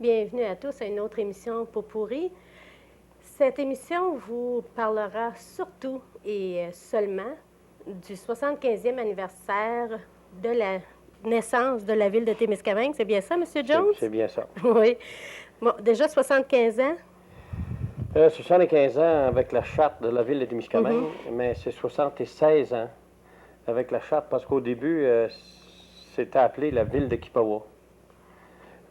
Bienvenue à tous à une autre émission Pot-pourri. Cette émission vous parlera surtout et seulement du 75e anniversaire de la naissance de la ville de Témiscamingue. C'est bien ça, M. Jones? C'est bien ça. Oui. Bon, déjà 75 ans. 75 ans avec la charte de la ville de Témiscamingue, mais c'est 76 ans avec la charte parce qu'au début, c'était appelé la ville de Kipawa.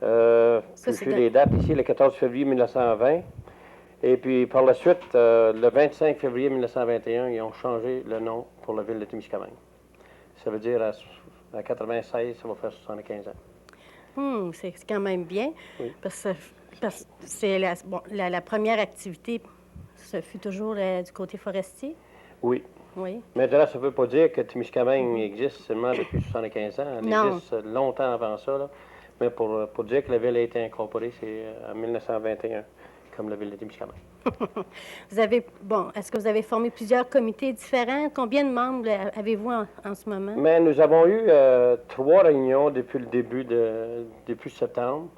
Puis j'ai les dates ici, le 14 février 1920. Et puis par la suite, le 25 février 1921, ils ont changé le nom pour la ville de Témiscamingue. Ça veut dire à 96, ça va faire 75 ans. C'est quand même bien. Oui. Parce que c'est la première activité, ce fut toujours du côté forestier. Oui. Oui. Mais de là, ça ne veut pas dire que Témiscamingue existe seulement depuis 75 ans. Elle existe longtemps avant ça. Là. Mais pour dire que la ville a été incorporée, c'est en 1921, comme la ville de Témiscamingue. Est-ce que vous avez formé plusieurs comités différents? Combien de membres avez-vous en ce moment? Mais nous avons eu 3 réunions depuis le début depuis septembre,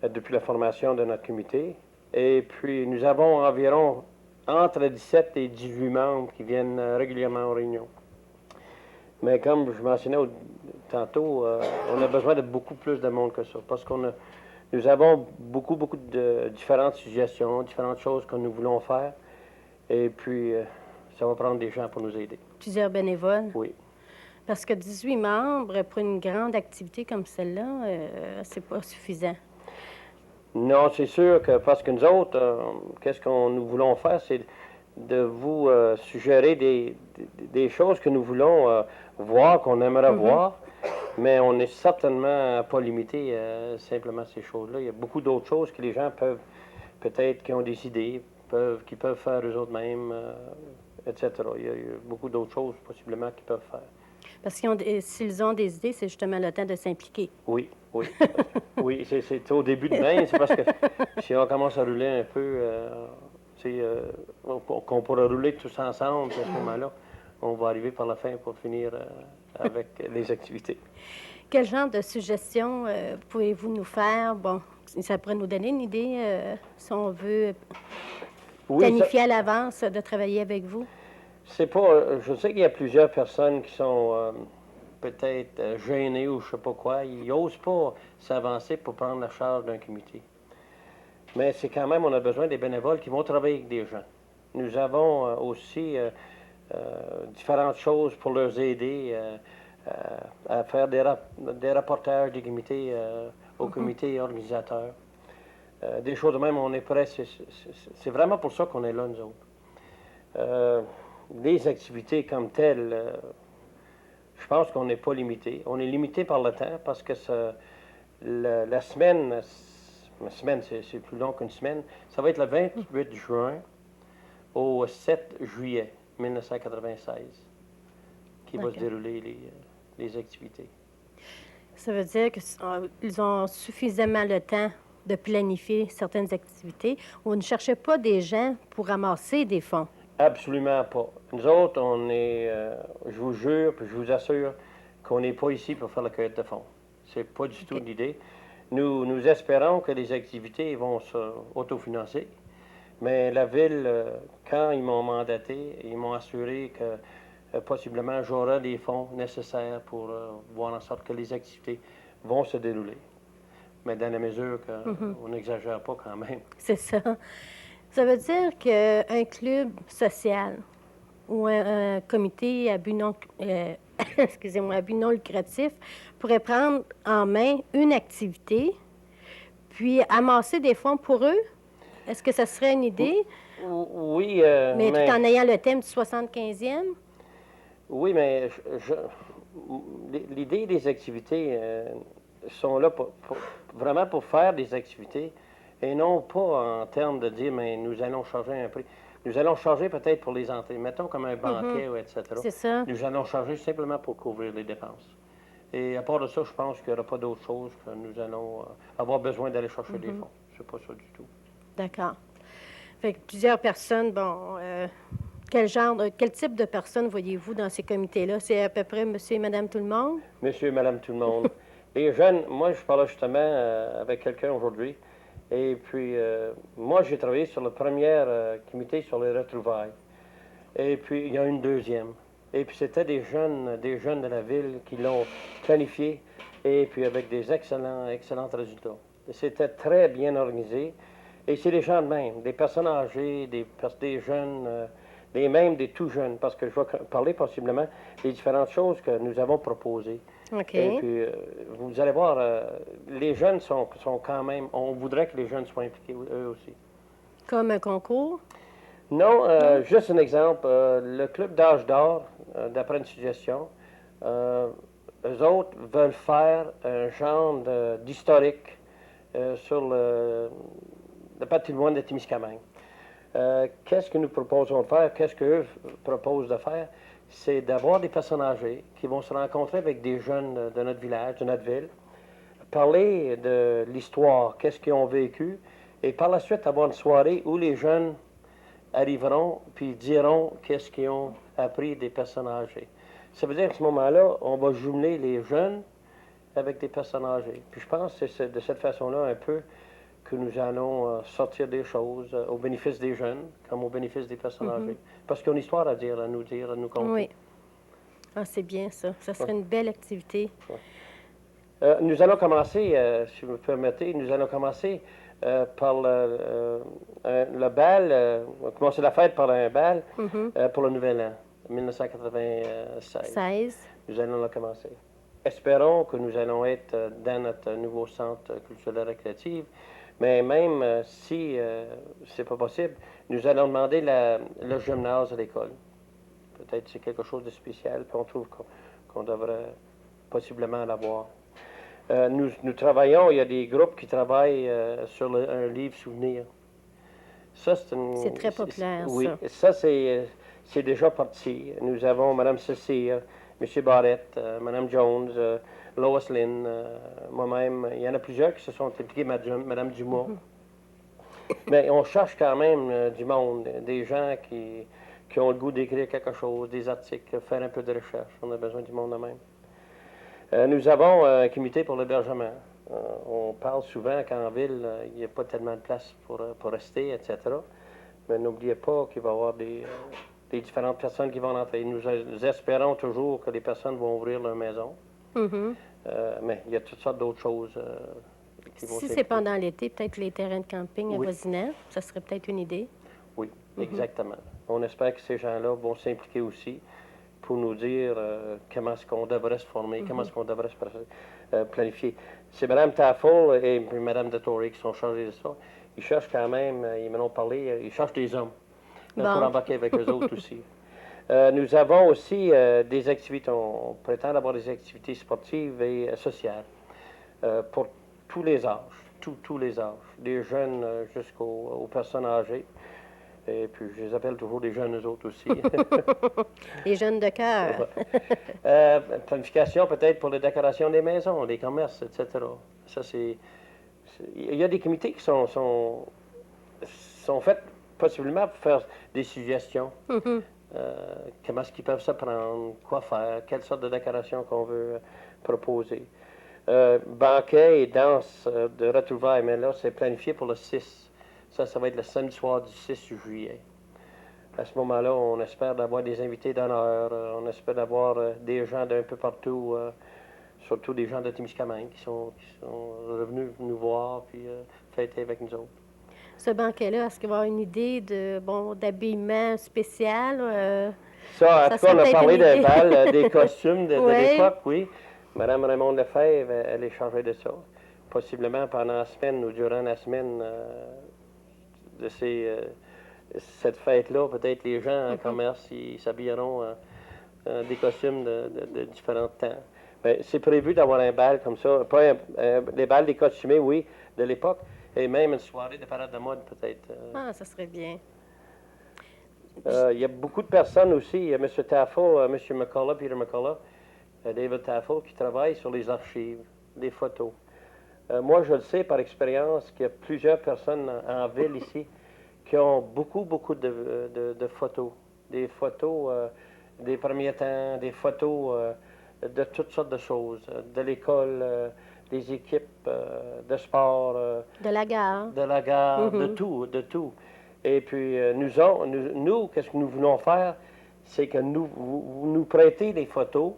depuis la formation de notre comité. Et puis, nous avons environ entre 17 et 18 membres qui viennent régulièrement aux réunions. Mais comme je mentionnais tantôt, on a besoin de beaucoup plus de monde que ça, parce nous avons beaucoup de différentes suggestions, différentes choses que nous voulons faire, et puis ça va prendre des gens pour nous aider. Plusieurs bénévoles? Oui. Parce que 18 membres pour une grande activité comme celle-là, c'est pas suffisant. Non, c'est sûr que parce que nous autres, qu'est-ce que nous voulons faire, c'est de vous suggérer des choses que nous voulons voir, qu'on aimerait voir, mais on n'est certainement pas limité simplement à ces choses-là. Il y a beaucoup d'autres choses que les gens peuvent, peut-être, qui ont des idées, qui peuvent faire eux autres mêmes, etc. Il y a beaucoup d'autres choses, possiblement, qu'ils peuvent faire. Parce que s'ils ont des idées, c'est justement le temps de s'impliquer. Oui, oui. Oui, c'est au début de bain, c'est parce que si on commence à rouler un peu, qu'on pourra rouler tous ensemble, à ce moment-là, on va arriver par la fin pour finir avec les activités. Quel genre de suggestions pouvez-vous nous faire? Bon, ça pourrait nous donner une idée si on veut planifier à l'avance de travailler avec vous. C'est pas. Je sais qu'il y a plusieurs personnes qui sont peut-être gênées ou je sais pas quoi. Ils n'osent pas s'avancer pour prendre la charge d'un comité. Mais c'est quand même, on a besoin des bénévoles qui vont travailler avec des gens. Nous avons aussi différentes choses pour leur aider à faire des rapportages des comités au comité organisateur. Des choses de même, on est prêts. C'est vraiment pour ça qu'on est là, nous autres. Les activités comme telles, je pense qu'on n'est pas limité. On est limité par le temps parce que la semaine, c'est plus long qu'une semaine, ça va être le 28 juin au 7 juillet 1996 qui va se dérouler les activités. Ça veut dire qu'ils ont suffisamment le temps de planifier certaines activités. On ne cherchait pas des gens pour ramasser des fonds. Absolument pas. Nous autres, on est, je vous jure, puis je vous assure qu'on n'est pas ici pour faire la cueillette de fonds. C'est pas du tout l'idée. Nous espérons que les activités vont s'autofinancer, mais la ville, quand ils m'ont mandaté, ils m'ont assuré que possiblement j'aurai les fonds nécessaires pour voir en sorte que les activités vont se dérouler. Mais dans la mesure qu'on n'exagère pas quand même. C'est ça. Ça veut dire qu'un club social ou un comité à but non, à but non lucratif pourrait prendre en main une activité, puis amasser des fonds pour eux? Est-ce que ça serait une idée? Oui, mais tout en ayant le thème du 75e? Oui, mais l'idée des activités sont là vraiment pour faire des activités et non pas en termes de dire, mais nous allons charger un prix. Nous allons charger peut-être pour les entrées, mettons comme un banquet, etc. C'est ça. Nous allons charger simplement pour couvrir les dépenses. Et à part de ça, je pense qu'il n'y aura pas d'autre chose que nous allons avoir besoin d'aller chercher des fonds. C'est pas ça du tout. D'accord. Fait que plusieurs personnes, quel type de personnes voyez-vous dans ces comités-là? C'est à peu près monsieur et madame tout le monde? Monsieur et madame tout le monde. Les jeunes, moi, je parlais justement avec quelqu'un aujourd'hui. Et puis, moi, j'ai travaillé sur le premier comité sur les retrouvailles. Et puis, il y a une deuxième. Et puis, c'était des jeunes de la ville qui l'ont planifié. Et puis, avec des excellents résultats. C'était très bien organisé. Et c'est des gens de même, des personnes âgées, des jeunes, même des tout jeunes, parce que je vais parler possiblement des différentes choses que nous avons proposées. OK. Et puis, vous allez voir, les jeunes sont quand même, on voudrait que les jeunes soient impliqués eux aussi. Comme un concours? Non, juste un exemple, le club d'âge d'or, d'après une suggestion, eux autres veulent faire un genre d'historique sur le patrimoine de Témiscamingue. Qu'est-ce que nous proposons de faire? Qu'est-ce qu'eux proposent de faire? C'est d'avoir des personnes âgées qui vont se rencontrer avec des jeunes de notre village, de notre ville, parler de l'histoire, qu'est-ce qu'ils ont vécu, et par la suite avoir une soirée où les jeunes arriveront puis diront qu'est-ce qu'ils ont appris des personnes âgées. Ça veut dire qu'à ce moment-là, on va jumeler les jeunes avec des personnes âgées. Puis je pense que c'est de cette façon-là un peu que nous allons sortir des choses au bénéfice des jeunes comme au bénéfice des personnes âgées. Parce qu'ils ont une histoire à dire, à nous conter. Oui. Ah, c'est bien ça. Ça serait une belle activité. Nous allons commencer, si vous me permettez, nous allons commencer par le bal, on va commencer la fête par un bal pour le Nouvel An, 1996. 16. Nous allons la commencer. Espérons que nous allons être dans notre nouveau centre culturel récréatif, mais même si c'est pas possible, nous allons demander le gymnase à l'école. Peut-être c'est quelque chose de spécial, puis on trouve qu'on devrait possiblement l'avoir. Nous travaillons, il y a des groupes qui travaillent sur un livre souvenir. Ça, C'est très populaire, oui, ça. ça, c'est déjà parti. Nous avons Mme Cécile, M. Barrette, Mme Jones, Lois Lynn, moi-même. Il y en a plusieurs qui se sont impliqués, Mme Dumas. Mais on cherche quand même du monde, des gens qui ont le goût d'écrire quelque chose, des articles, faire un peu de recherche. On a besoin du monde de même. Nous avons un comité pour l'hébergement. On parle souvent qu'en ville, il n'y a pas tellement de place pour rester, etc. Mais n'oubliez pas qu'il va y avoir des différentes personnes qui vont entrer. Nous espérons toujours que les personnes vont ouvrir leur maison. Mais il y a toutes sortes d'autres choses qui vont Si c'est pendant l'été, peut-être les terrains de camping Oui. avoisinants, ça serait peut-être une idée. Oui, exactement. On espère que ces gens-là vont s'impliquer aussi pour nous dire comment est-ce qu'on devrait se former, comment est-ce qu'on devrait se planifier. C'est Mme Taffel et Mme de Torrey qui sont chargés de ça. Ils cherchent quand même, ils m'en ont parlé, ils cherchent des hommes pour embarquer avec eux autres aussi. Nous avons aussi des activités, on prétend avoir des activités sportives et sociales pour tous les âges, tous les âges, des jeunes jusqu'aux personnes âgées. Et puis, je les appelle toujours des jeunes, eux autres aussi. Les jeunes de cœur. Planification peut-être pour les décorations des maisons, des commerces, etc. Ça, il y a des comités qui sont faits possiblement pour faire des suggestions. Comment est-ce qu'ils peuvent se prendre, quoi faire, quelle sorte de décoration qu'on veut proposer. Banquet et danse de retrouvailles, mais là, c'est planifié pour le 6. Ça va être le samedi soir du 6 juillet. À ce moment-là, on espère d'avoir des invités d'honneur, on espère d'avoir des gens d'un peu partout, surtout des gens de Témiscamingue qui sont revenus nous voir puis fêter avec nous autres. Ce banquet-là, est-ce qu'il va y avoir une idée d'habillement spécial? Ça, en tout cas, on a parlé d'un bal, des costumes de l'époque, oui. Mme Raymonde Lefebvre, elle est chargée de ça. Possiblement pendant la semaine ou durant la semaine de cette fête-là, peut-être les gens en commerce, ils s'habilleront des costumes de différents temps. Mais c'est prévu d'avoir un bal comme ça, pas les balles des costumés, oui, de l'époque, et même une soirée de parade de mode, peut-être. Ah, ça serait bien. Il y a beaucoup de personnes aussi, il y a M. Taffel, M. McCullough, Peter McCullough, David Taffel, qui travaillent sur les archives, des photos. Moi, je le sais par expérience qu'il y a plusieurs personnes en ville ici qui ont beaucoup de photos. Des photos des premiers temps, des photos de toutes sortes de choses, de l'école, des équipes de sport, De la gare. de la gare, de tout, de tout. Et puis, nous, qu'est-ce que nous voulons faire, c'est que vous nous prêtez les photos,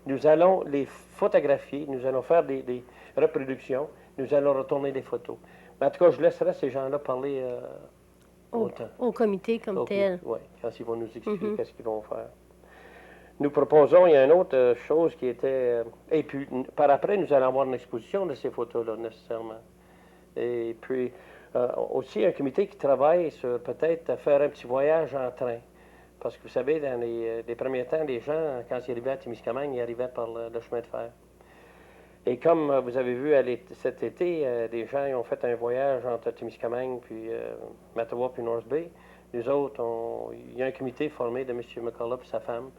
nous allons les photographier, nous allons faire des reproductions, nous allons retourner les photos. Mais en tout cas, je laisserai ces gens-là parler autant. Au comité comme tel. Oui, quand ils vont nous expliquer qu'est-ce qu'ils vont faire. Nous proposons, il y a une autre chose qui était... et puis, par après, nous allons avoir une exposition de ces photos-là, nécessairement. Et puis, aussi un comité qui travaille sur peut-être faire un petit voyage en train. Parce que vous savez, dans les premiers temps, les gens, quand ils arrivaient à Témiscamingue, ils arrivaient par le chemin de fer. Et comme vous avez vu cet été, les gens ils ont fait un voyage entre Témiscamingue, puis Mattawa, puis North Bay. Nous autres, il y a un comité formé de M. McCullough et sa femme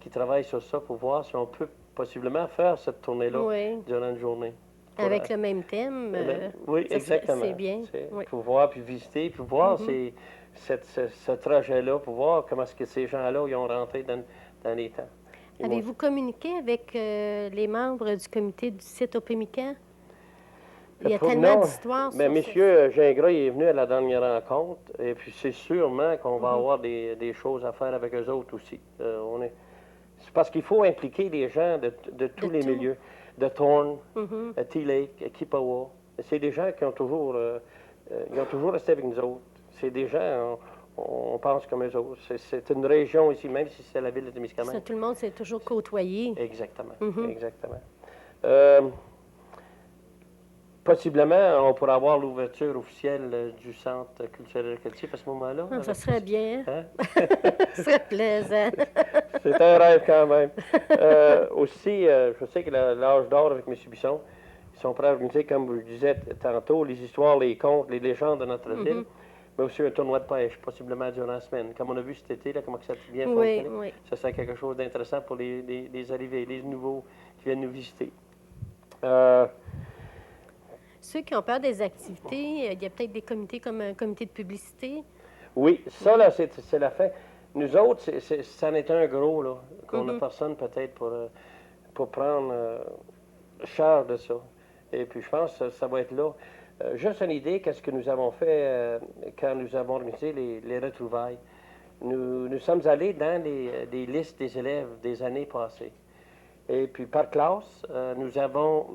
qui travaille sur ça pour voir si on peut possiblement faire cette tournée-là durant une journée. Avec le même thème. Oui, exactement. C'est bien. Pour voir, puis visiter, puis voir ce trajet-là, pour voir comment est-ce que ces gens-là ils ont rentré dans les temps. Avez-vous communiqué avec les membres du comité du site Opémican? Il y a tellement d'histoires. Mais M. Gingras est venu à la dernière rencontre, et puis c'est sûrement qu'on va avoir des choses à faire avec eux autres aussi. C'est parce qu'il faut impliquer les gens de tous les milieux, de Thorne, T-Lake, Kippawa. C'est des gens qui ont toujours resté avec nous autres. C'est des gens, on pense comme eux autres. C'est une région ici, même si c'est la ville de Témiscamingue. Tout le monde s'est toujours côtoyé. Exactement, exactement. Possiblement, on pourrait avoir l'ouverture officielle du centre culturel récréatif à ce moment-là. Ça serait bien. Ça serait plaisant. C'est un rêve quand même. Aussi, je sais que l'âge d'or avec M. Bisson, ils sont prêts à organiser, comme je le disais tantôt, les histoires, les contes, les légendes de notre ville, mais aussi un tournoi de pêche, possiblement durant la semaine. Comme on a vu cet été, là, comment ça a bien fonctionné. Ça serait quelque chose d'intéressant pour les arrivés, les nouveaux qui viennent nous visiter. Ceux qui ont peur des activités, il y a peut-être des comités comme un comité de publicité. Oui, ça, là, c'est la fin. Nous autres, ça en est un gros, là, qu'on n'a personne peut-être pour prendre charge de ça. Et puis, je pense que ça va être là. Juste une idée, qu'est-ce que nous avons fait quand nous avons organisé les retrouvailles. Nous sommes allés dans les listes des élèves des années passées. Et puis, par classe, nous avons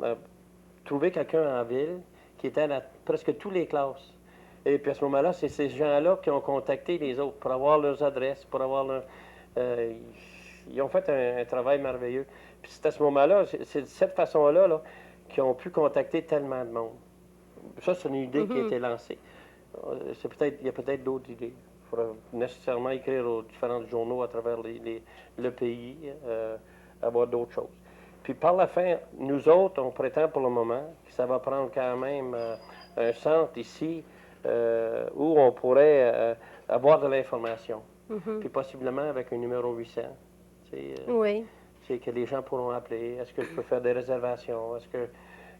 trouvé quelqu'un en ville qui était dans presque toutes les classes. Et puis, à ce moment-là, c'est ces gens-là qui ont contacté les autres pour avoir leurs adresses, pour avoir leur... ils ont fait un travail merveilleux. Puis, c'est à ce moment-là, c'est de cette façon-là là, qu'ils ont pu contacter tellement de monde. Ça, c'est une idée qui a été lancée. Il y a peut-être d'autres idées. Il faudra nécessairement écrire aux différents journaux à travers le pays, avoir d'autres choses. Puis par la fin, nous autres, on prétend pour le moment que ça va prendre quand même un centre ici où on pourrait avoir de l'information. Puis possiblement avec un numéro 800. C'est que les gens pourront appeler. Est-ce que je peux faire des réservations?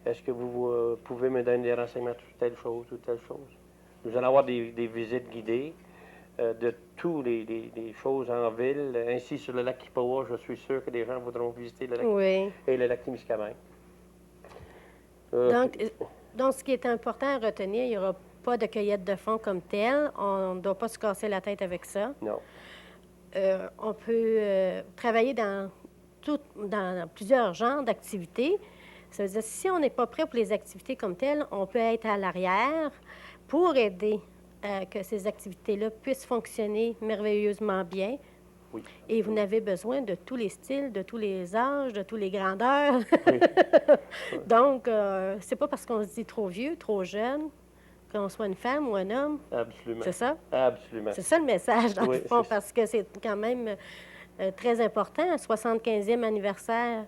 Est-ce que vous pouvez me donner des renseignements sur telle chose ou telle chose? Nous allons avoir des visites guidées de toutes les choses en ville. Ainsi, sur le lac Kippawa, je suis sûr que les gens voudront visiter le lac et le lac Témiscamingue. Donc, ce qui est important à retenir, il n'y aura pas de cueillette de fonds comme telle. On ne doit pas se casser la tête avec ça. Non. On peut travailler dans plusieurs genres d'activités. Ça veut dire, si on n'est pas prêt pour les activités comme telles, on peut être à l'arrière pour aider que ces activités-là puissent fonctionner merveilleusement bien. Oui. Et vous n'avez besoin de tous les styles, de tous les âges, de tous les grandeurs. Oui. Donc, c'est pas parce qu'on se dit trop vieux, trop jeune, qu'on soit une femme ou un homme. Absolument. C'est ça? Absolument. C'est ça le message, dans le fond, parce que c'est quand même très important, un 75e anniversaire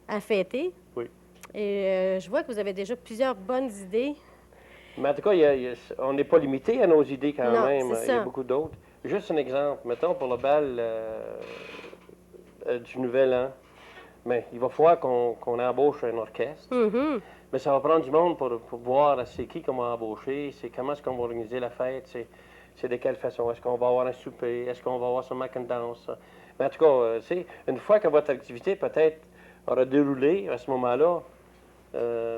à fêter. Oui. Et je vois que vous avez déjà plusieurs bonnes idées. Mais en tout cas, on n'est pas limité à nos idées quand même. C'est ça. Il y a beaucoup d'autres. Juste un exemple. Mettons pour le bal du Nouvel An, mais il va falloir qu'on embauche un orchestre. Mais ça va prendre du monde pour voir c'est qui qu'on va embaucher, c'est comment est-ce qu'on va organiser la fête, c'est de quelle façon. Est-ce qu'on va avoir un souper, est-ce qu'on va avoir seulement une danse. Mais en tout cas, une fois que votre activité peut-être aura déroulé à ce moment-là,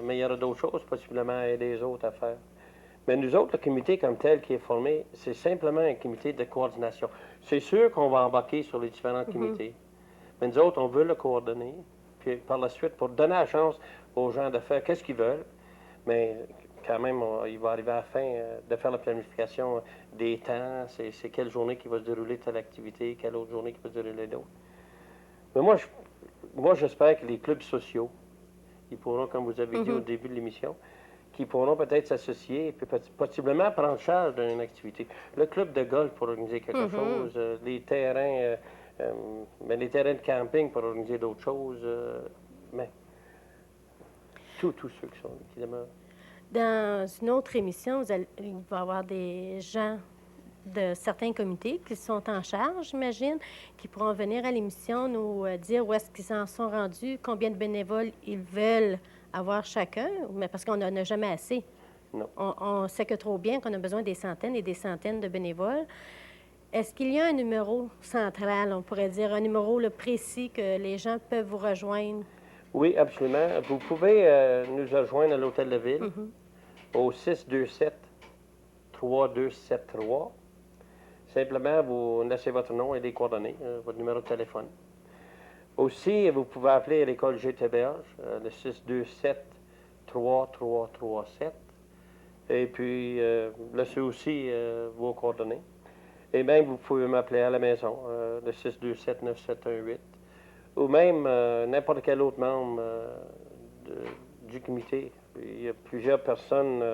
mais il y aura d'autres choses, possiblement à aider les autres à faire. Mais nous autres, le comité comme tel qui est formé, c'est simplement un comité de coordination. C'est sûr qu'on va embarquer sur les différents comités, mais nous autres, on veut le coordonner, puis par la suite, pour donner la chance aux gens de faire qu'est-ce qu'ils veulent, mais quand même, il va arriver à la fin de faire la planification des temps, c'est quelle journée qui va se dérouler telle activité, quelle autre journée qui va se dérouler d'autre. Mais moi, j'espère que les clubs sociaux, ils pourront, comme vous avez dit au début de l'émission, qui pourront peut-être s'associer et puis possiblement prendre charge d'une activité. Le club de golf pour organiser quelque chose, les terrains de camping pour organiser d'autres choses, mais tous ceux qui demeurent. Dans une autre émission, il va y avoir des gens de certains comités qui sont en charge, j'imagine, qui pourront venir à l'émission nous dire où est-ce qu'ils en sont rendus, combien de bénévoles ils veulent avoir chacun, mais parce qu'on n'en a jamais assez. Non. On sait que trop bien qu'on a besoin des centaines et des centaines de bénévoles. Est-ce qu'il y a un numéro central, on pourrait dire, un numéro précis que les gens peuvent vous rejoindre? Oui, absolument. Vous pouvez nous rejoindre à l'Hôtel de Ville au 627-3273. Simplement, vous laissez votre nom et des coordonnées, votre numéro de téléphone. Aussi, vous pouvez appeler à l'école GTBH, le 627-3337. Et puis, laissez aussi vos coordonnées. Et même, vous pouvez m'appeler à la maison, le 627-9718. Ou même n'importe quel autre membre du comité. Il y a plusieurs personnes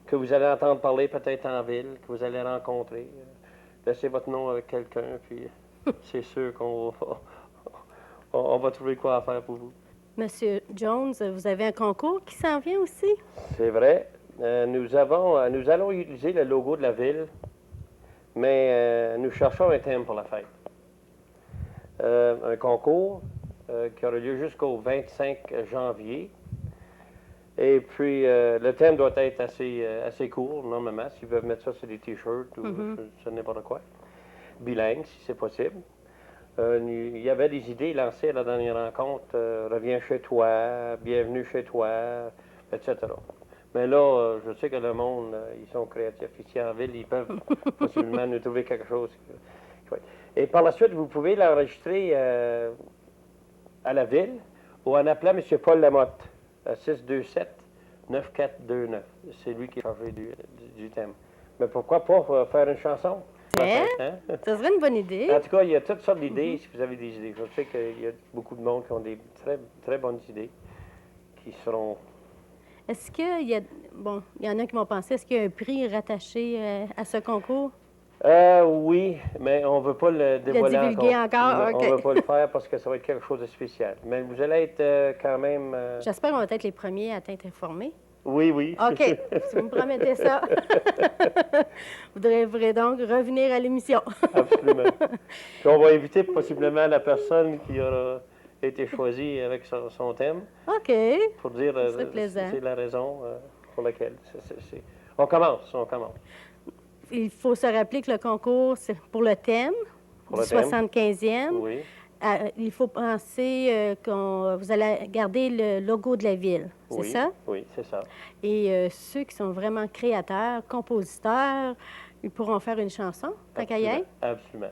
que vous allez entendre parler peut-être en ville, que vous allez rencontrer. Laissez votre nom avec quelqu'un, puis c'est sûr qu'on va trouver quoi à faire pour vous. Monsieur Jones, vous avez un concours qui s'en vient aussi? C'est vrai. Nous allons utiliser le logo de la ville, mais nous cherchons un thème pour la fête. Un concours qui aura lieu jusqu'au 25 janvier. Et puis, le thème doit être assez court, normalement, s'ils peuvent mettre ça sur des T-shirts ou sur n'importe quoi. Bilingue, si c'est possible. Il y avait des idées lancées à la dernière rencontre. Reviens chez toi, bienvenue chez toi, etc. Mais là, je sais que le monde, ils sont créatifs ici en ville, ils peuvent possiblement nous trouver quelque chose. Et par la suite, vous pouvez l'enregistrer à la ville ou en appelant M. Paul Lamotte à 627-9429. C'est lui qui est chargé du thème. Mais pourquoi pas faire une chanson? Hein? Ça serait une bonne idée. En tout cas, il y a toutes sortes d'idées si vous avez des idées. Je sais qu'il y a beaucoup de monde qui ont des très, très bonnes idées qui seront... Est-ce qu'il y a... Bon, il y en a qui vont penser, est-ce qu'il y a un prix rattaché à ce concours? Oui, mais on ne veut pas le dévoiler encore. On ne veut pas le faire parce que ça va être quelque chose de spécial. Mais vous allez être quand même... J'espère qu'on va être les premiers à t'être informés. Oui, oui. OK, si vous me promettez ça. Vous devrez donc revenir à l'émission. Absolument. Puis on va inviter possiblement la personne qui aura été choisie avec son thème. OK. Pour dire c'est la raison pour laquelle. On commence. Il faut se rappeler que le concours, c'est pour le thème du 75e. Oui. Il faut penser que vous allez garder le logo de la ville, c'est ça? Oui, c'est ça. Et ceux qui sont vraiment créateurs, compositeurs, ils pourront faire une chanson, tant qu'à y être. Absolument.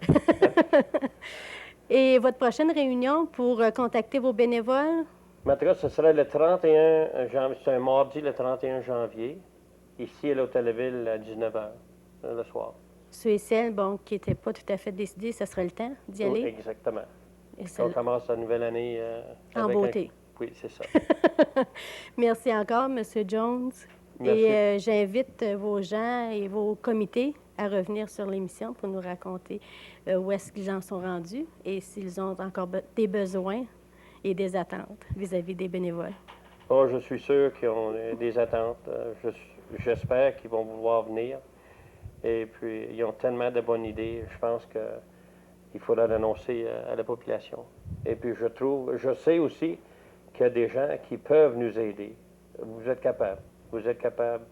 Et votre prochaine réunion pour contacter vos bénévoles? En tout cas, ce sera le 31 janvier, c'est un mardi le 31 janvier, ici à l'Hôtel de Ville à 19h, le soir. Ceux et celles, qui n'étaient pas tout à fait décidés, ce serait le temps d'y aller? Oui, exactement. On commence la nouvelle année en beauté. Oui, c'est ça. Merci encore, M. Jones. Merci. Et j'invite vos gens et vos comités à revenir sur l'émission pour nous raconter où est-ce qu'ils en sont rendus et s'ils ont encore des besoins et des attentes vis-à-vis des bénévoles. Oh, je suis sûr qu'ils ont des attentes. J'espère qu'ils vont vouloir venir. Et puis, ils ont tellement de bonnes idées. Je pense qu'il faudra l'annoncer à la population. Et puis, je sais aussi qu'il y a des gens qui peuvent nous aider. Vous êtes capable. Vous êtes capable,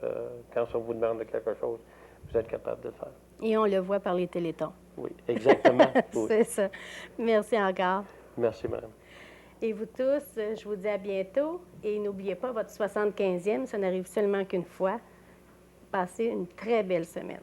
quand on vous demande quelque chose, vous êtes capable de le faire. Et on le voit par les télétons. Oui, exactement. Oui. C'est ça. Merci encore. Merci, madame. Et vous tous, je vous dis à bientôt. Et n'oubliez pas, votre 75e, ça n'arrive seulement qu'une fois. Passez une très belle semaine.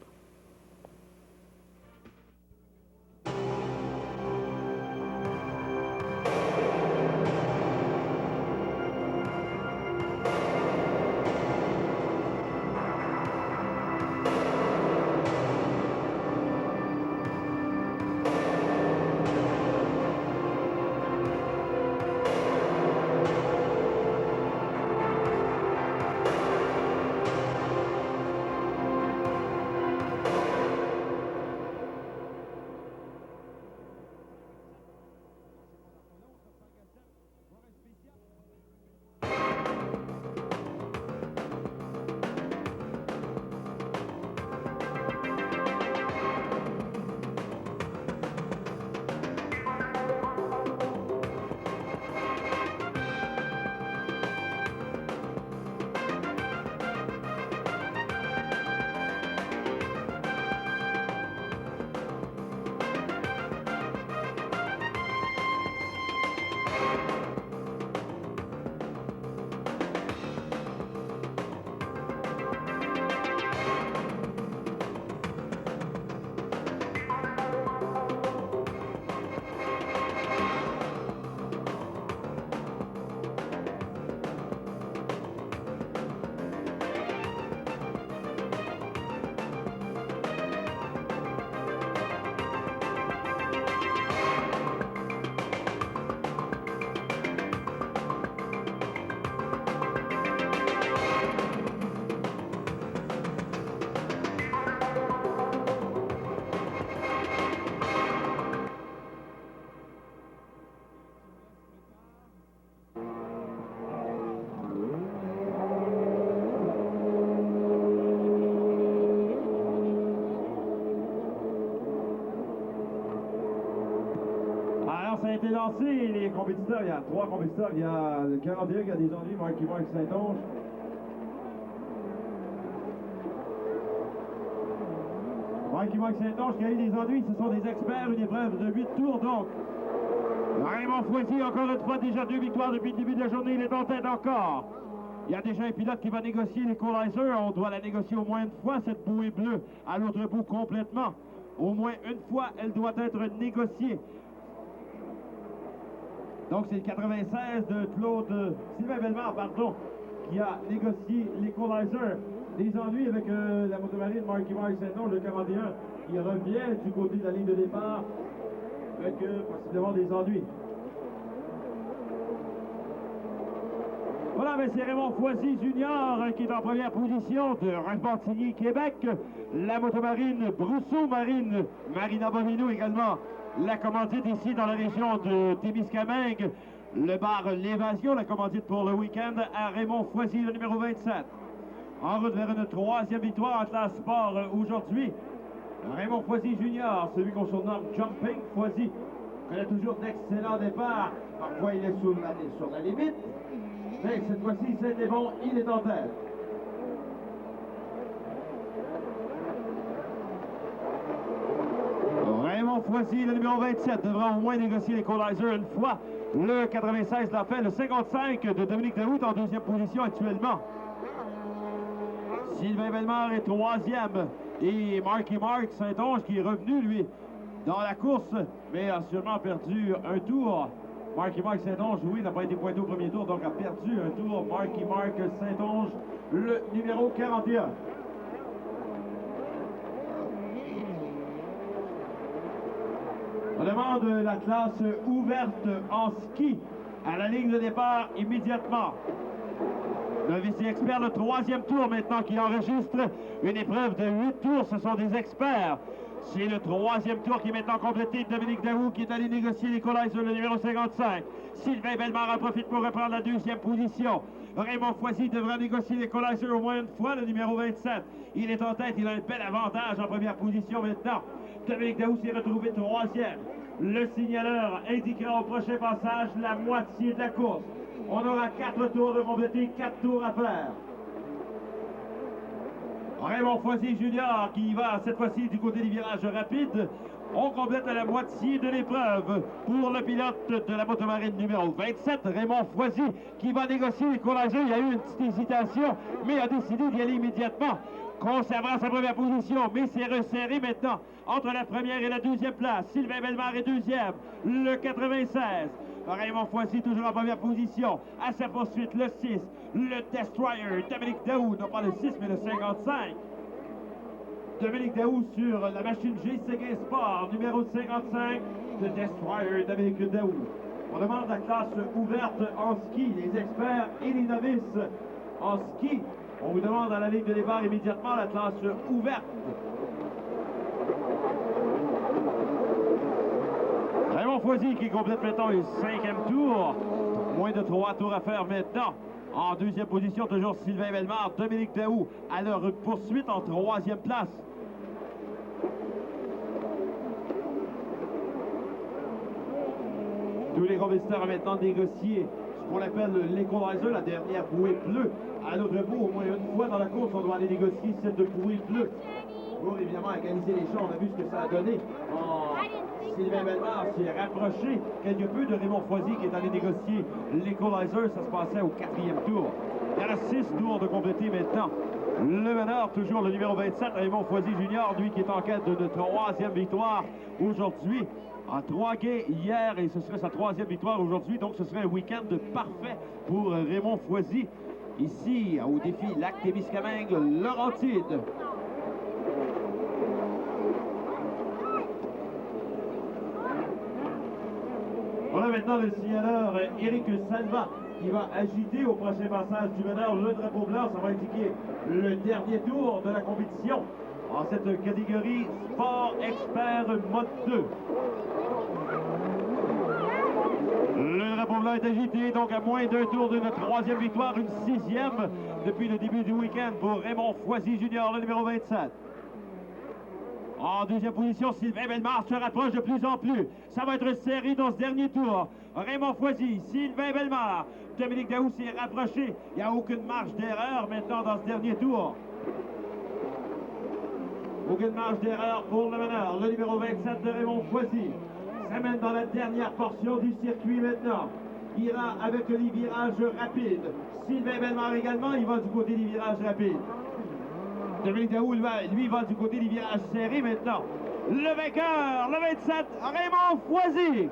Ça a été lancé, les compétiteurs, il y a 3 compétiteurs, il y a le 41 qui a des ennuis, Marky Mark Saint-Onge. Marky Mark Saint-Onge qui a eu des ennuis, ce sont des experts, une épreuve de 8 tours donc. Raymond Foisy, encore une fois, déjà 2 victoires depuis le début de la journée, il est en tête encore. Il y a déjà un pilote qui va négocier l'équalizer, on doit la négocier au moins une fois, cette bouée bleue à l'autre bout complètement. Au moins une fois, elle doit être négociée. Donc, c'est le 96 de Claude Sylvain Bellemare, pardon, qui a négocié l'équalizer. Des ennuis avec la motomarine Marky Mark Saint-Onge, le 41, qui revient du côté de la ligne de départ avec possiblement des ennuis. Voilà, mais c'est Raymond Foisy Junior qui est en première position de Repentigny, Québec. La motomarine Brousseau Marine, Marina Bovino également. La commandite ici dans la région de Témiscamingue, le bar L'Évasion, la commandite pour le week-end à Raymond Foisy, le numéro 27. En route vers une 3e victoire en classe sport aujourd'hui. Raymond Foisy Junior, celui qu'on surnomme Jumping Foisy, connaît toujours d'excellents départs. Parfois il est sur la limite, mais cette fois-ci c'était bon, il est en tête. Raymond Foisy, le numéro 27, devra au moins négocier l'équalizer une fois. Le 96 l'a fait. Le 55 de Dominique Daoust en 2e position actuellement. Sylvain Bellemare est 3e. Et Marky Mark Saint-Onge qui est revenu, lui, dans la course, mais a sûrement perdu un tour. Marky Mark Saint-Onge, oui, n'a pas été pointé au premier tour, donc a perdu un tour. Marky Mark Saint-Onge, le numéro 41. On demande la classe ouverte en ski à la ligne de départ immédiatement. Le vice-expert, le 3e tour maintenant qui enregistre une épreuve de 8 tours. Ce sont des experts. C'est le 3e tour qui est maintenant complété. Dominique Daoust qui est allé négocier l'équalizer, le numéro 55. Sylvain Bellemare en profite pour reprendre la 2e position. Raymond Foisy devra négocier l'équalizer au moins une fois, le numéro 27. Il est en tête, il a un bel avantage en première position maintenant. Dominique Daoust s'est retrouvé 3e. Le signaleur indiquera au prochain passage la moitié de la course. On aura 4 tours de compléter, 4 tours à faire. Raymond Foisy Junior qui va cette fois-ci du côté des virages rapides On complète la moitié de l'épreuve pour le pilote de la motomarine numéro 27, Raymond Foisy, qui va négocier les courageux. Il y a eu une petite hésitation, mais a décidé d'y aller immédiatement, conservant sa première position. Mais c'est resserré maintenant entre la première et la deuxième place. Sylvain Bellemare est deuxième, le 96. Raymond Foisy toujours en première position. À sa poursuite, le 6, le Destroyer, Dominique Daou, non pas le 6, mais le 55. Dominique Daou sur la machine G-Seguin Sport, numéro 55, le Destroyer, Dominique Daou. On demande la classe ouverte en ski, les experts et les novices en ski. On vous demande à la ligne de départ immédiatement la classe ouverte. Raymond Foisy qui complète maintenant le 5e tour. Moins de 3 tours à faire maintenant. En deuxième position, toujours Sylvain Bellemare, Dominique Daou à leur poursuite en 3e place. Tous les compétiteurs ont maintenant négocié ce qu'on appelle l'équalizer, la dernière bouée bleue. À notre bout, au moins une fois dans la course, on doit aller négocier cette bouée bleue. Pour évidemment égaliser les champs, on a vu ce que ça a donné. Sylvain Bellemare s'est rapproché quelque peu de Raymond Foisy qui est allé négocier l'équalizer. Ça se passait au 4e tour. Il y en a 6 tours de compléter maintenant. Le meneur, toujours le numéro 27, Raymond Foisy Junior, lui qui est en quête de 3e victoire aujourd'hui. En 3 gains hier, et ce serait sa 3e victoire aujourd'hui. Donc ce serait un week-end parfait pour Raymond Foisy. Ici, au défi Lac-Témiscamingue, Laurentide. On a maintenant le signaleur Éric Salva qui va agiter au prochain passage du meneur le drapeau blanc. Ça va indiquer le dernier tour de la compétition en cette catégorie Sport Expert Mode 2. Le drapeau blanc est agité, donc à moins d'un tour d'une 3e victoire, une 6e depuis le début du week-end pour Raymond Foisy Junior, le numéro 27. En deuxième position, Sylvain Bellemare se rapproche de plus en plus. Ça va être serré dans ce dernier tour. Raymond Foisy, Sylvain Bellemare, Dominique Daou s'est rapproché. Il n'y a aucune marge d'erreur maintenant dans ce dernier tour. Aucune marge d'erreur pour le meneur, le numéro 27 de Raymond Foisy. S'amène dans la dernière portion du circuit maintenant. Il ira avec les virages rapides. Sylvain Bellemare également, il va du côté des virages rapides. Dominique Daou, lui, va du côté des virages serrés maintenant. Le vainqueur, le 27, Raymond Foisy.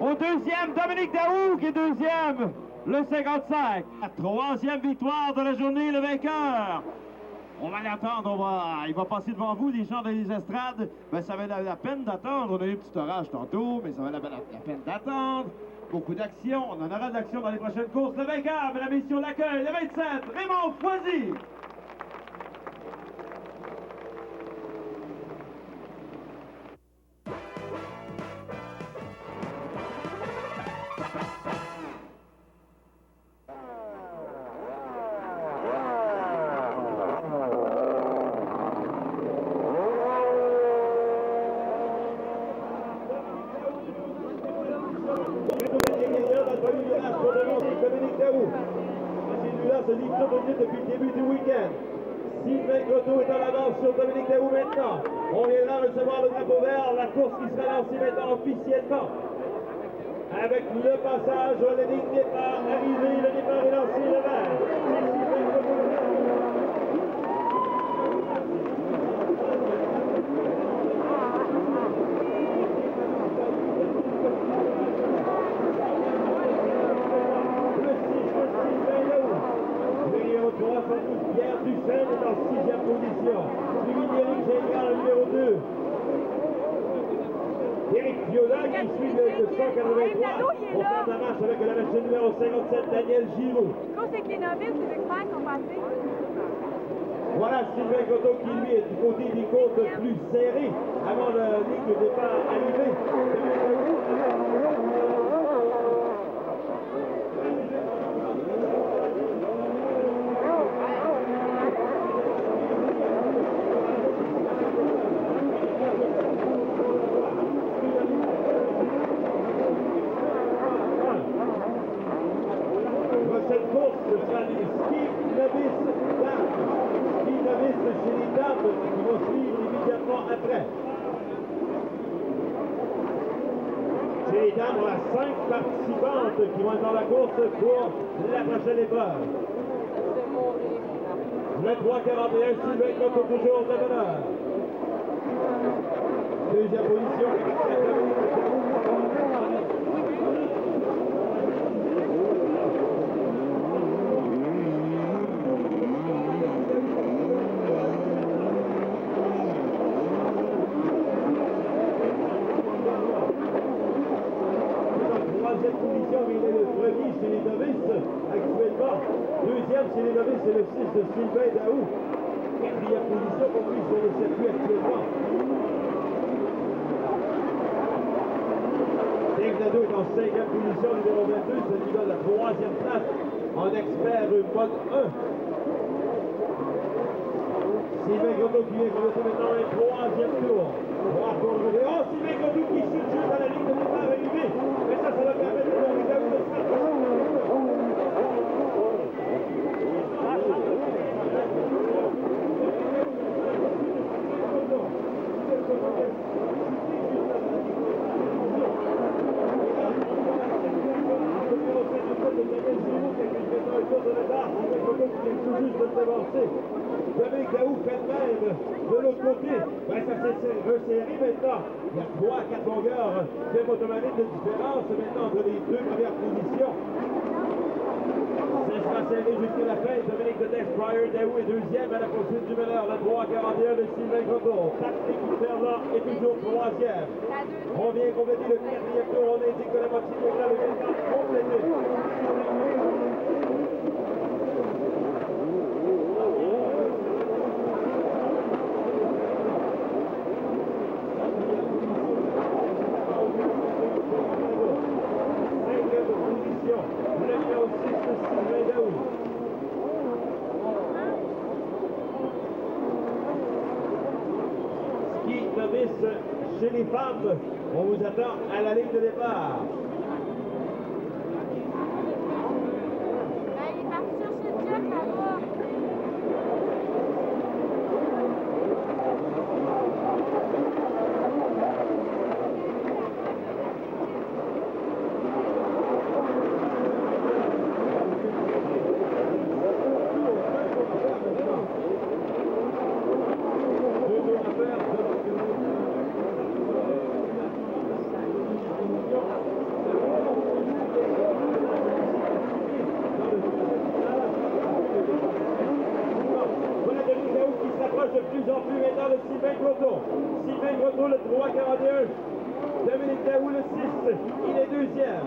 Au deuxième, Dominique Daou qui est deuxième, le 55. La 3e victoire de la journée, le vainqueur. On va l'attendre, il va passer devant vous, les gens des estrades. Ben, ça valait la peine d'attendre. On a eu un petit orage tantôt, mais ça valait la peine d'attendre. Beaucoup d'action. On en aura de l'action dans les prochaines courses. Le vainqueur, mesdames et messieurs, l'accueil, le 27, Raymond Foisy. Depuis le début du week-end. Sylvain Croteau est en avance sur Dominique Daou maintenant. On viendra recevoir le drapeau vert, la course qui sera lancée maintenant officiellement. Avec le passage, la ligne de départ arrivée, le départ est lancé, le vert. Pierre Duchesne est en 6e position. Suivi d'Éric Gingras, le numéro 2. Éric Viola qui suit le 183. On fait la marche avec la machine numéro 57, Daniel Giroux. Quand c'est que les novices, les experts sont passés. Voilà Sylvain Croteau qui lui est du côté des côtes plus serrées avant la ligne de départ arrivée. Messieurs et dames, on a 5 participantes qui vont être dans la course pour la prochaine épreuve. Le 3,41, Sylvain Croteau, toujours de bonheur. Deuxième position, chez les novices, c'est le 6 de Sylvain Daou. Quatrième position pour lui sur le circuit actuellement. Dave Nadeau est en 5e position, numéro 22, ça lui donne la 3e place en expert mode 1. Sylvain Croteau qui vient commencer maintenant un 3e tour. Oh, Sylvain Croteau qui chute juste à la ligne de départ arrivée. Mais ça va permettre de Dave Daou de se faire. Dominique Daou fait de même. De l'autre côté, ça s'est resserré maintenant. Il y a 3 à 4 longueurs de motomanique de différence maintenant entre les deux premières positions. Ça sera serré jusqu'à la fin. Dominique de Desprior, Daou est deuxième à la poursuite du meneur. Le 3,41 de Sylvain Croteau. Patrick Ferland est toujours troisième. On vient compléter le 4e tour. On indique que la moitié de la est complétée. Chez les femmes, on vous attend à la ligne de départ. Il est parti chercher le jet là-bas. Sylvain Croteau, le 3,41. Dominique Daou, le 6. Il est deuxième.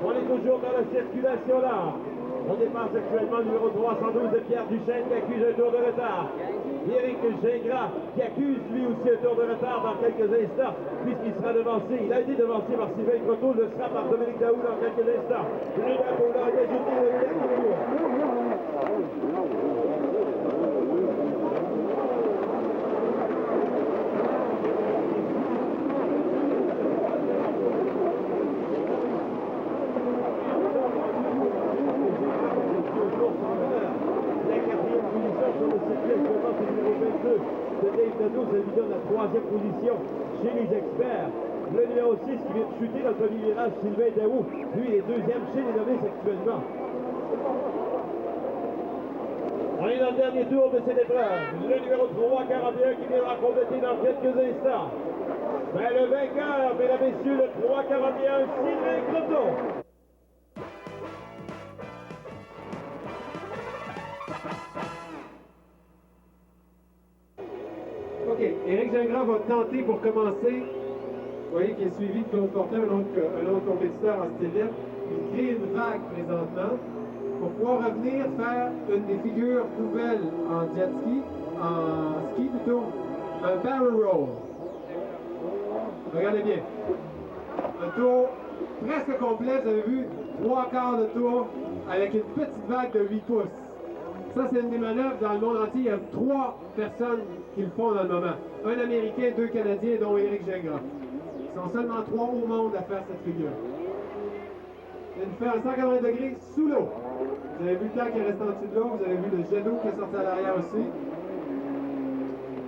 On est toujours dans la circulation là. On dépasse actuellement le numéro 312 de Pierre Duchesne qui accuse un tour de retard. Éric Gingras qui accuse lui aussi un tour de retard dans quelques instants puisqu'il sera devancé. Il a été devancé par Sylvain Croteau, le sera par Dominique Daou dans quelques instants. Les Paula a ajouté le dernier tour. Ça lui donne la 3e position chez les experts. Le numéro 6 qui vient de chuter dans le premier virage, Sylvain Daou. Lui, il est deuxième chez les novices actuellement. On est dans le dernier tour de cette épreuve. Le numéro 3,41 qui viendra compléter dans quelques instants. Mais le vainqueur, mesdames et messieurs, le 3,41, Sylvain Croteau. OK. Éric Gingras va tenter pour commencer. Vous voyez qu'il est suivi de Claude Fortin, un autre compétiteur en style libre. Il crée une vague présentement pour pouvoir revenir faire une des figures nouvelles en jet ski, en ski plutôt, un barrel roll. Regardez bien. Un tour presque complet, vous avez vu, 3 quarts de tour avec une petite vague de 8 pouces. Ça, c'est une des manœuvres dans le monde entier. Il y a 3 personnes qui le font dans le moment. Un Américain, 2 Canadiens, dont Éric Gingras. Ils sont seulement 3 au monde à faire cette figure. Il vient de faire 180 degrés sous l'eau. Vous avez vu le temps qui est resté en dessous de l'eau. Vous avez vu le jet d'eau qui est sorti à l'arrière aussi.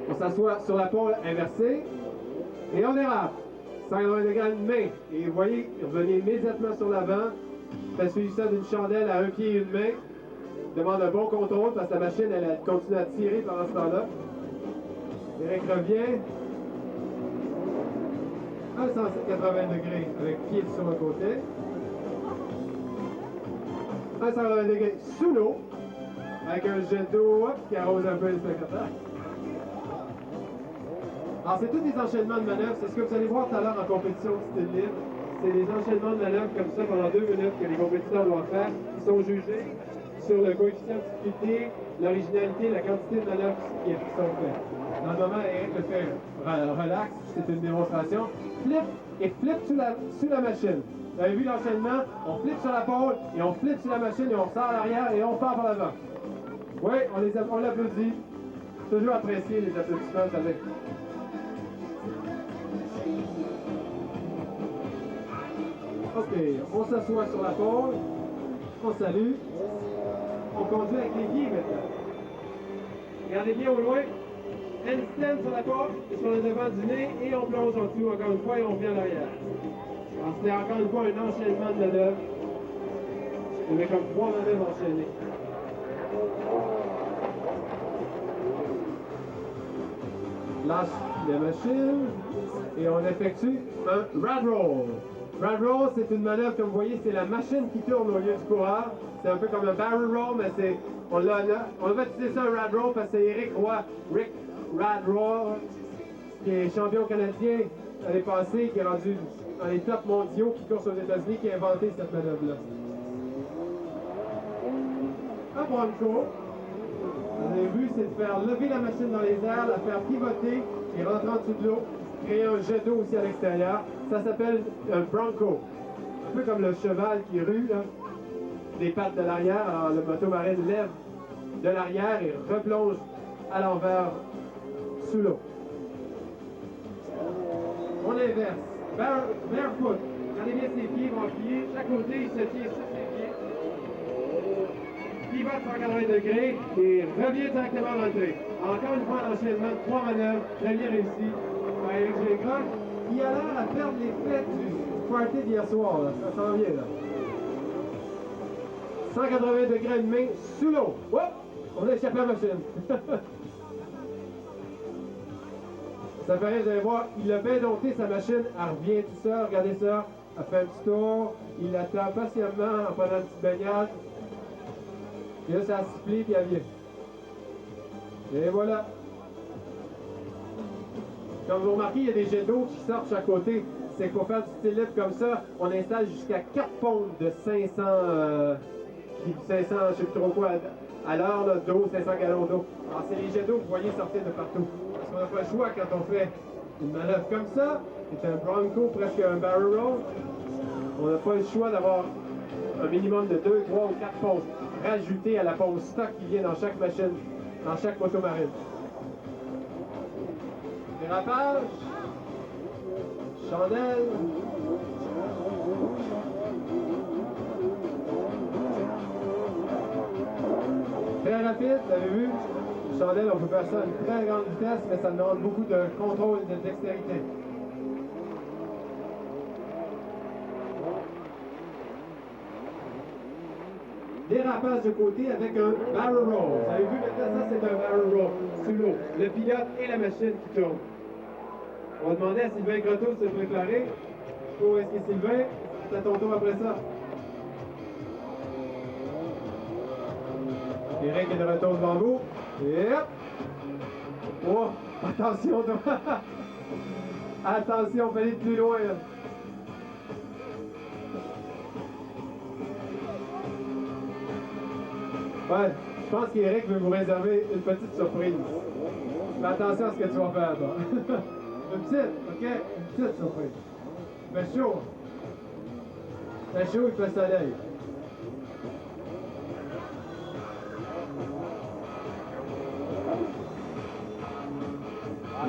On s'assoit sur la pôle inversée. Et on dérape. 180 degrés à une main. Et vous voyez, revenez immédiatement sur l'avant. Faites suivre ça d'une chandelle à un pied et une main. Demande un bon contrôle parce que la machine, elle continue à tirer pendant ce temps-là. Eric revient. À 180 degrés avec pied sur le côté. 180 degrés sous l'eau. Avec un jet d'eau qui arrose un peu les spectateurs. Alors, c'est tous des enchaînements de manœuvres. C'est ce que vous allez voir tout à l'heure en compétition de style libre. C'est des enchaînements de manœuvres comme ça pendant 2 minutes que les compétiteurs doivent faire. Ils sont jugés sur le coefficient de difficulté, l'originalité, la quantité de manœuvres qui sont faites. Dans le moment, Eric le fait relax, c'est une démonstration. Flip et flip sur la machine. Vous avez vu l'enchaînement? On flippe sur la pôle et on flippe sur la machine et on sort à l'arrière et on part par l'avant. Oui, on l'applaudit. Toujours apprécié les applaudissements, ça fait. OK, on s'assoit sur la pôle, on salue, on conduit avec les pieds maintenant. Regardez bien au loin, handstand sur la pôle et sur le devant du nez et on plonge en dessous encore une fois et on vient à l'arrière. Alors c'était encore une fois un enchaînement de manœuvres. Il y avait comme 3 manœuvres enchaînées. Lâche la machine et on effectue un rad roll. Rad roll, c'est une manœuvre, comme vous voyez, c'est la machine qui tourne au lieu du coureur. C'est un peu comme un barrel roll, mais on va baptiser ça un rad roll parce que c'est Eric Roy, Rick Rad Roll, qui est champion canadien l'année passée, qui est rendu dans les tops mondiaux, qui course aux États-Unis, qui a inventé cette manœuvre-là. Un Bronco, vous avez vu, c'est de faire lever la machine dans les airs, la faire pivoter et rentrer en dessous de l'eau, créer un jet d'eau aussi à l'extérieur. Ça s'appelle un Bronco. Un peu comme le cheval qui rue, là, des pattes de l'arrière. Alors le motomarine lève de l'arrière et replonge à l'envers sous l'eau. On inverse. Barefoot. Regardez bien ses pieds vont plier. Chaque côté, il se tient sur ses pieds. Pivote 180 degrés et revient directement à l'entrée. Encore une fois, l'enchaînement de 3 manœuvres. Très bien réussi par Eric Gingras, qui a l'air à perdre l'effet du party d'hier soir. Là. Ça s'en vient, là. 180 degrés de main sous l'eau. Hop! On a échappé à la machine. Ça fait rien, vous allez voir, il a bien dompté sa machine, elle revient tout seul, regardez ça, elle fait un petit tour, il attend patiemment en prenant une petite baignade, et là ça se plie puis elle vient. Et voilà. Comme vous remarquez, il y a des jets d'eau qui sortent de chaque côté. C'est pour faire du style libre comme ça, on installe jusqu'à 4 pompes de 500, je sais trop quoi, à l'heure d'eau, 500 gallons d'eau. Alors c'est les jets d'eau que vous voyez sortir de partout. Parce qu'on n'a pas le choix quand on fait une manœuvre comme ça, c'est un Bronco, presque un barrel roll. On n'a pas le choix d'avoir un minimum de 2, 3 ou 4 pompes rajoutées à la pompe stock qui vient dans chaque machine, dans chaque motomarine. Dérapage, chandelle. Très rapide, vous avez vu? Une chandelle, on peut faire ça à une très grande vitesse, mais ça demande beaucoup de contrôle et de dextérité. Dérapage de côté avec un barrel roll. Vous avez vu maintenant, ça c'est un barrel roll sous l'eau. Le pilote et la machine qui tourne. On va demander à Sylvain Croteau de se préparer. Où est-ce que Sylvain? C'est à ton tour après ça. Eric est de retour devant vous. Et hop! Oh! Attention! Attention, fallait être plus loin là. Ouais, je pense qu'Eric veut vous réserver une petite surprise. Mais attention à ce que tu vas faire, toi. Une petite, ok? Une petite surprise. Il fait chaud. Il fait chaud, il fait soleil.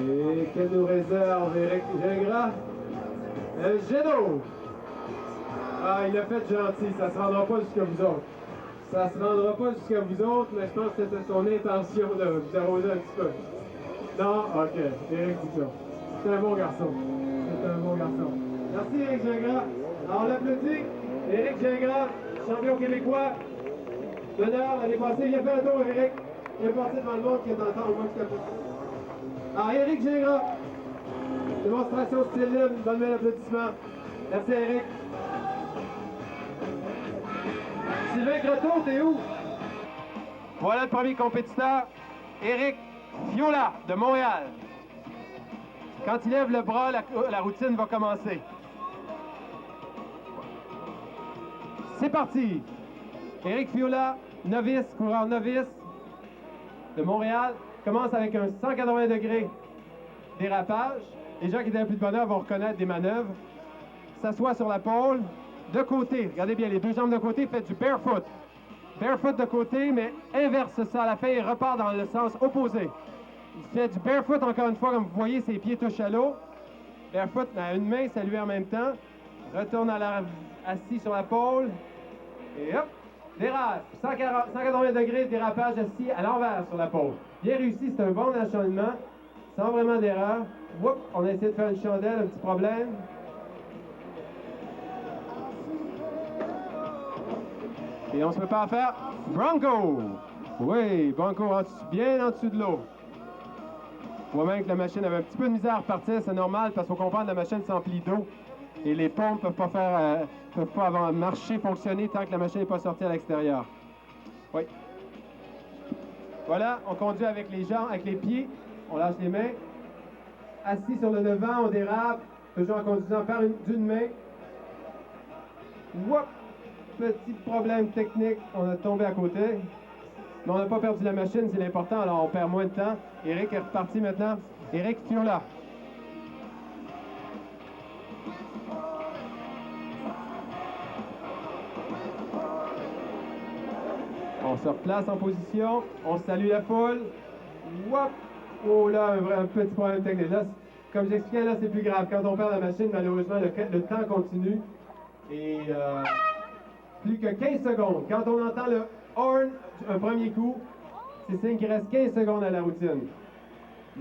Et que nous réserve Eric Gingras? Un jet d'eau! Ah, il a fait gentil, ça se rendra pas jusqu'à vous autres. Ça se rendra pas jusqu'à vous autres, mais je pense que c'était son intention de vous arroser un petit peu. Non? Ok, Eric dit ça. C'est un bon garçon. C'est un bon garçon. Merci, Éric Gingras. Alors, on l'applaudit. Éric Gingras, champion québécois d'honneur l'année passée. Il a fait un tour, Éric. Il est parti devant le monde qui est en temps au moins que c'est. Alors, Éric Gingras. Démonstration style libre, une bonne main d'applaudissement. Merci, Éric. Sylvain Croteau, t'es où? Voilà le premier compétiteur, Éric Fiola, de Montréal. Quand il lève le bras, la routine va commencer. C'est parti! Éric Fiola, novice, coureur novice de Montréal, commence avec un 180 degrés dérapage. Les gens qui étaient à plus de bonheur vont reconnaître des manœuvres. S'assoit sur la pôle, de côté. Regardez bien, les deux jambes de côté, fait du barefoot. Barefoot de côté, mais inverse ça à la fin, il repart dans le sens opposé. Il fait du barefoot encore une fois, comme vous voyez, ses pieds touchent à l'eau. Barefoot à une main, salué en même temps. Retourne assis sur la pôle. Et hop, dérape. 180 degrés de dérapage assis à l'envers sur la pôle. Bien réussi, c'est un bon enchaînement, sans vraiment d'erreur. Oups, on a essayé de faire une chandelle, un petit problème. Et on se prépare à faire Bronco. Oui, Bronco bien en dessous de l'eau. On voit même que la machine avait un petit peu de misère à repartir, c'est normal parce qu'il faut comprendre que la machine s'emplit d'eau et les pompes ne peuvent pas marcher, fonctionner tant que la machine n'est pas sortie à l'extérieur. Oui. Voilà, on conduit avec les jambes, avec les pieds, on lâche les mains. Assis sur le devant, on dérape, toujours en conduisant par d'une main. Whoop! Petit problème technique, on a tombé à côté. Mais on n'a pas perdu la machine, c'est l'important, alors on perd moins de temps. Éric est reparti maintenant. Éric Fiola. On se replace en position, on salue la foule. Whoop! Oh là, un petit problème technique. Là, comme j'expliquais, là, c'est plus grave. Quand on perd la machine, malheureusement, le temps continue. Et plus que 15 secondes. Quand on entend le horn, un premier coup, c'est signe qu'il reste 15 secondes à la routine.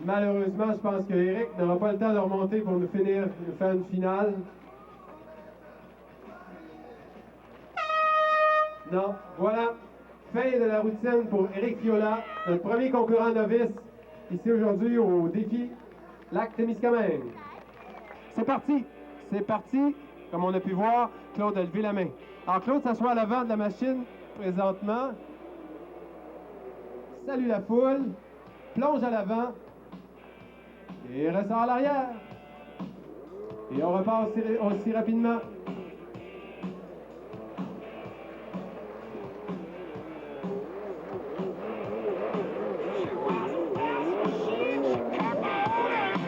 Malheureusement, je pense que Éric n'aura pas le temps de remonter pour nous faire une finale. Non, voilà. Fin de la routine pour Éric Fiola, notre premier concurrent novice ici aujourd'hui au défi Lac-Témiscamingue. C'est parti! C'est parti! Comme on a pu voir, Claude a levé la main. Alors Claude s'assoit à l'avant de la machine présentement. Salue la foule. Plonge à l'avant. Et ressort à l'arrière. Et on repart aussi rapidement.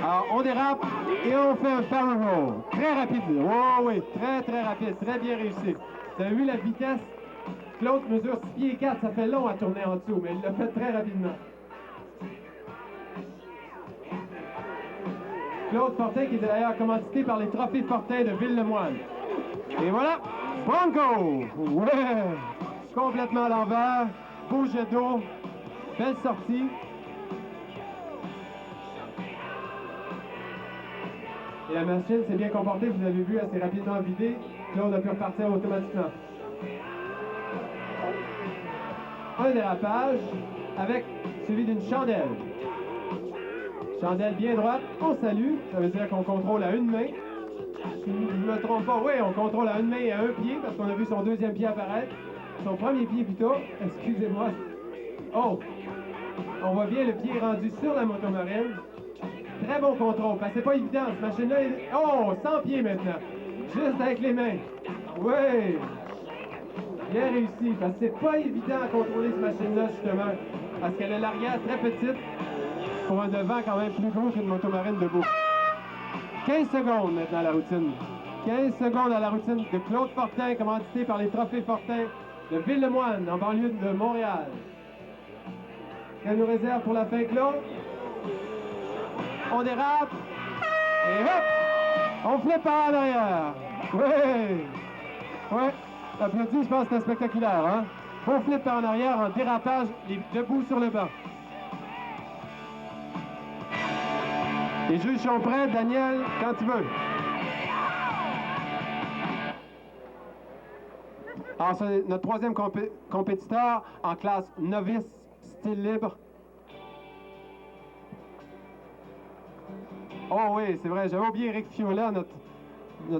Alors, on dérape et on fait un power roll. Très rapide. Oh oui, très rapide. Très bien réussi. Vous avez vu la vitesse? Claude mesure 6 pieds et 4. Ça fait long à tourner en dessous, mais il l'a fait très rapidement. Claude Fortin, qui est d'ailleurs commandité par les Trophées Fortin de Ville-le-Moine. Et voilà, Bronco! Ouais! Complètement à l'envers. Beau jet d'eau. Belle sortie. Et la machine s'est bien comportée, vous avez vu, elle s'est rapidement vidée. Claude a pu repartir automatiquement. Un dérapage avec suivi d'une chandelle. Chandelle bien droite, on salue. Ça veut dire qu'on contrôle à une main. Si je ne me trompe pas, oui, on contrôle à une main et à un pied parce qu'on a vu son deuxième pied apparaître. Son premier pied plutôt. Excusez-moi. Oh! On voit bien le pied rendu sur la motomarine. Très bon contrôle, parce que c'est pas évident, cette machine-là, oh, 100 pieds maintenant, juste avec les mains, oui, bien réussi, parce que c'est pas évident à contrôler cette machine-là, justement, parce qu'elle a l'arrière très petite, pour un devant quand même plus gros qu'une motomarine debout. 15 secondes maintenant à la routine, 15 secondes à la routine de Claude Fortin, commandité par les Trophées Fortin de Ville-le-Moine, en banlieue de Montréal. Qu'elle nous réserve pour la fin, Claude? On dérape, et hop, on flippe par l'arrière. Oui, oui, applaudis, je pense que c'était spectaculaire, hein? On flippe par en arrière en dérapage, debout sur le banc. Les juges sont prêts, Daniel, quand tu veux. Alors, c'est notre troisième compétiteur en classe novice, style libre. Oh oui, c'est vrai, j'avais oublié Eric Fiola, notre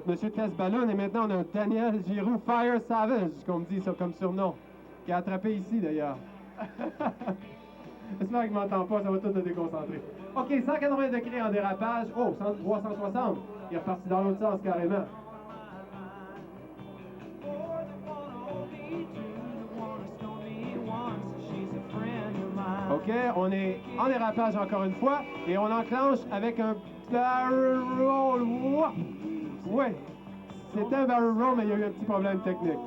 monsieur Test Ballon, et maintenant on a Daniel Giroux Fire Savage, qu'on me dit ça comme surnom, qui a attrapé ici d'ailleurs. J'espère qu'il ne m'entend pas, ça va tout te déconcentrer. OK, 180 degrés en dérapage. Oh, 360. Il est reparti dans l'autre sens carrément. OK, on est en dérapage encore une fois et on enclenche avec un barrel roll. Oui, c'était un barrel roll, mais il y a eu un petit problème technique.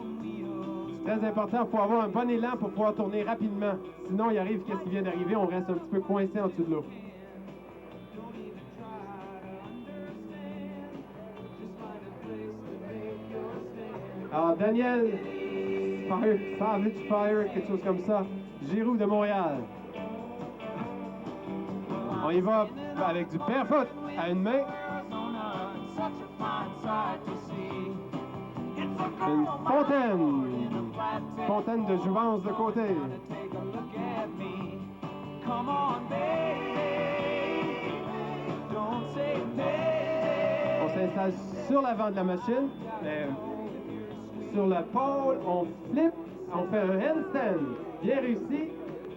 C'est très important, il faut avoir un bon élan pour pouvoir tourner rapidement. Sinon, il arrive qu'est-ce qui vient d'arriver, on reste un petit peu coincé en dessous de l'eau. Alors, Daniel Savage Fire, quelque chose comme ça, Giroux de Montréal. On y va avec du barefoot à une main. Une fontaine de jouvence de côté. On s'installe sur l'avant de la machine. Sur la pole, on flippe, on fait un handstand. Bien réussi.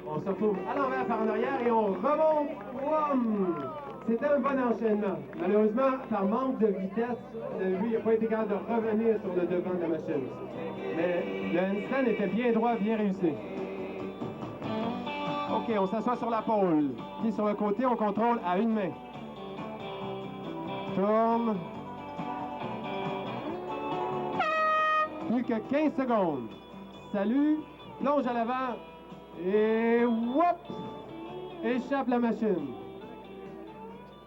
On se retrouve à l'envers par en arrière et on remonte. Wouam! C'était un bon enchaînement. Malheureusement, par manque de vitesse, lui, il n'a pas été capable de revenir sur le devant de la machine. Mais le handstand était bien droit, bien réussi. OK, on s'assoit sur la pole. Puis sur le côté, on contrôle à une main. Tourne. Plus que 15 secondes. Salut. Plonge à l'avant. Et whoop! Échappe la machine.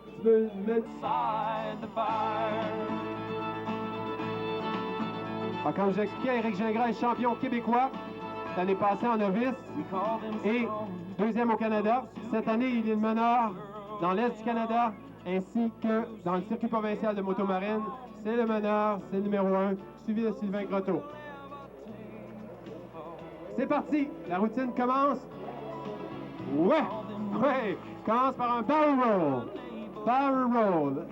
Tu peux mettre... Alors, comme j'expliquais, Éric Gingras est champion québécois l'année passée en novice et deuxième au Canada. Cette année, il est le meneur dans l'Est du Canada ainsi que dans le circuit provincial de motomarine. C'est le meneur, c'est le numéro 1, suivi de Sylvain Grotto. C'est parti, la routine commence. Ouais, commence par un barrel roll. Barrel roll.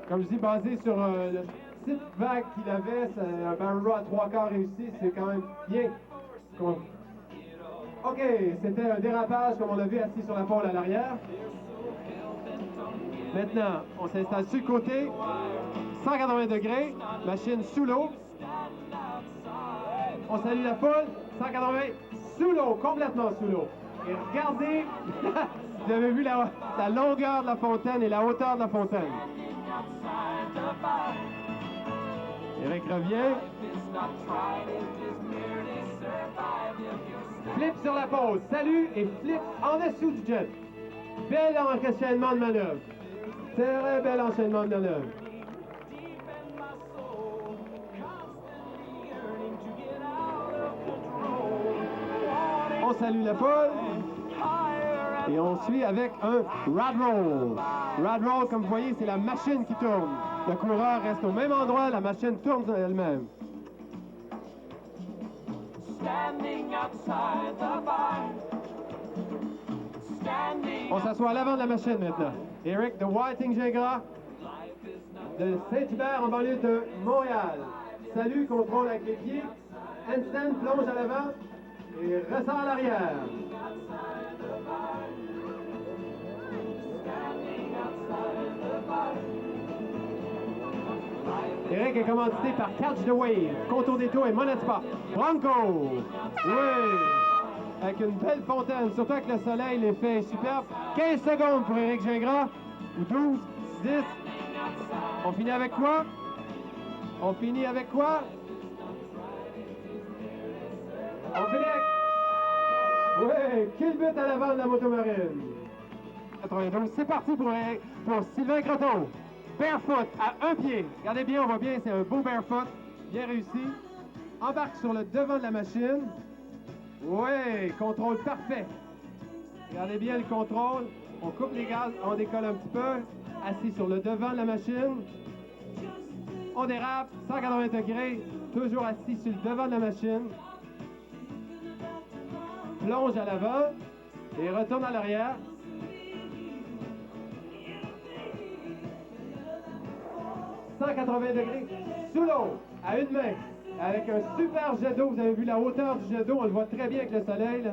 Comme je dis, basé sur le petite vague qu'il avait, c'est un barrel roll à 3/4 réussi, c'est quand même bien. OK, c'était un dérapage comme on l'a vu assis sur la pole à l'arrière. Maintenant, on s'installe sur le côté, 180 degrés, machine sous l'eau. On salue la foule, 180 sous l'eau, complètement sous l'eau. Et regardez, vous avez vu la longueur de la fontaine et la hauteur de la fontaine. Éric revient. Flip sur la pause, salut et flip en dessous du jet. Bel enchaînement de manœuvre. Très bel enchaînement de manœuvre. On salue la foule. Et on suit avec un rad roll. Rad roll, comme vous voyez, c'est la machine qui tourne. Le coureur reste au même endroit, la machine tourne elle-même. On s'assoit à l'avant de la machine maintenant. Éric de Whiting Gingras de Saint-Hubert en banlieue de Montréal. Salut, contrôle avec les pieds. Handstand, plonge à l'avant et ressort à l'arrière. Éric est commandité par Catch the Wave, Contour des Tours et Monette Sport. Bronco! Oui! Avec une belle fontaine, surtout avec le soleil, l'effet est superbe. 15 secondes pour Éric Gingras. Ou 12, 10. On finit avec quoi? On finit avec quoi? On finit avec... Oui! Kill but à l'avant de la motomarine. 92, c'est parti pour Sylvain Grotto. Barefoot à un pied. Regardez bien, on voit bien, c'est un beau barefoot. Bien réussi. Embarque sur le devant de la machine. Oui, contrôle parfait. Regardez bien le contrôle. On coupe les gaz, on décolle un petit peu. Assis sur le devant de la machine. On dérape, 180 degrés. toujours assis sur le devant de la machine. Plonge à l'avant et retourne à l'arrière. « 180 degrés sous l'eau, à une main, avec un super jet d'eau. Vous avez vu la hauteur du jet d'eau, on le voit très bien avec le soleil. Là.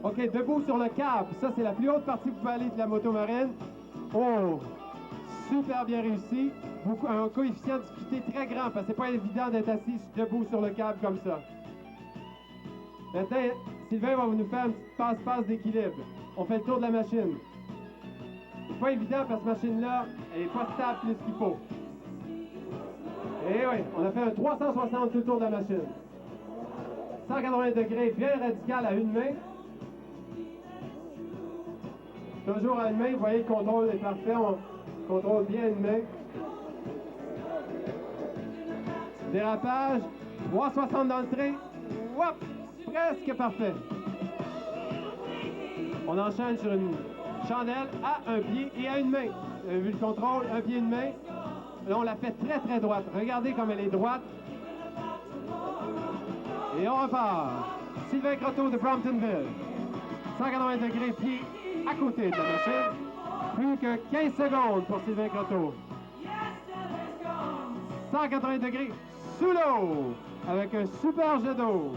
OK, debout sur le câble. Ça, c'est la plus haute partie que vous pouvez aller de la moto marine. Oh, super bien réussi. Un coefficient de difficulté très grand, parce que c'est pas évident d'être assis debout sur le câble comme ça. Maintenant, Sylvain va nous faire une petite passe-passe d'équilibre. On fait le tour de la machine. C'est pas évident parce que cette machine-là, elle est pas stable plus qu'il faut. Et oui, on a fait un 360 sur le tour de la machine. 180 degrés, bien radical à une main. Toujours à une main, vous voyez, le contrôle est parfait. On contrôle bien une main. Dérapage, 360 dans le trait. Hop! Presque parfait. On enchaîne sur une chandelle à un pied et à une main. Vous avez vu le contrôle, un pied, une main. Là, on la fait très, très droite. Regardez comme elle est droite. Et on repart. Sylvain Croteau de Bromptonville. 180 degrés, pied à côté de la machine. Plus que 15 secondes pour Sylvain Croteau. 180 degrés sous l'eau avec un super jet d'eau.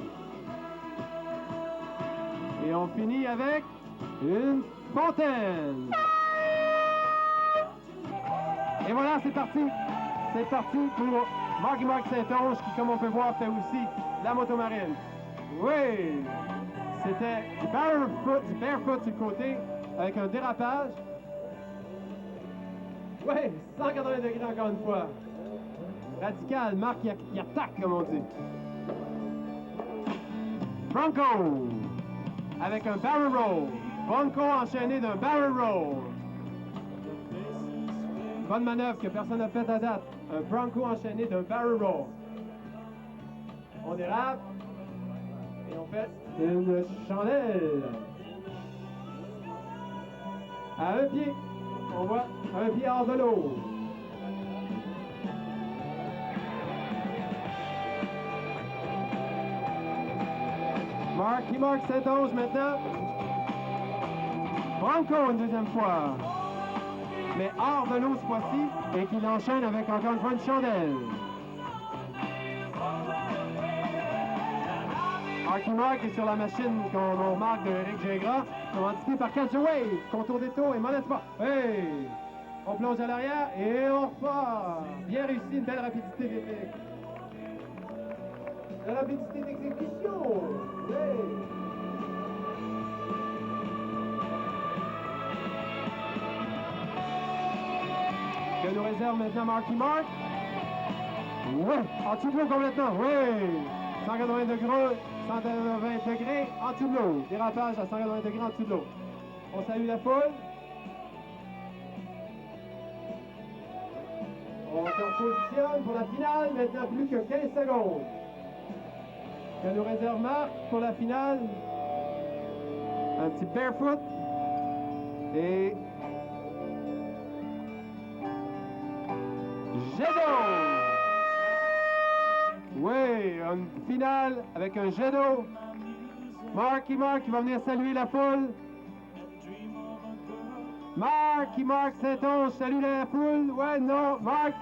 Et on finit avec une fontaine. Et voilà, c'est parti. C'est parti pour Marky Mark Saint-Onge qui, comme on peut voir, fait aussi la motomarine. Oui! C'était du barefoot sur le côté avec un dérapage. Oui, 180 degrés encore une fois. Radical, Marc, il attaque, comme on dit. Bronco, avec un barrel roll. Bronco enchaîné d'un barrel roll. Bonne manœuvre que personne n'a faite à date. Un Bronco enchaîné d'un barrel roll. On dérape. Et on fait une chandelle. À un pied. On voit un pied hors de l'eau. Marky Mark Saint-Onge maintenant. Bronco une deuxième fois. Mais hors de l'eau ce fois-ci. Et qu'il enchaîne avec encore une fois une chandelle. Marky Mark est sur la machine qu'on remarque de Eric Gingras, commandité par Catch the Wave, contour des taux et monnaie pas. Hey! On plonge à l'arrière et on repart. Bien réussi, une belle rapidité d'épique. La rapidité d'exécution. Hey! Que nous réserve maintenant Marky Mark? Ouais! En dessous de l'eau complètement, ouais! 180 degrés. 120 degrés en dessous de l'eau. Dérapage à 180 degrés en dessous de l'eau. On salue la foule. On se repositionne pour la finale. Maintenant, plus que 15 secondes. Que nous réserve Marc pour la finale. Un petit barefoot. Et... jet d'eau! Oui, une finale avec un jet d'eau. Marky Mark qui va venir saluer la foule. Marky Mark Saint-Onge salue la foule. Ouais, non, Marc.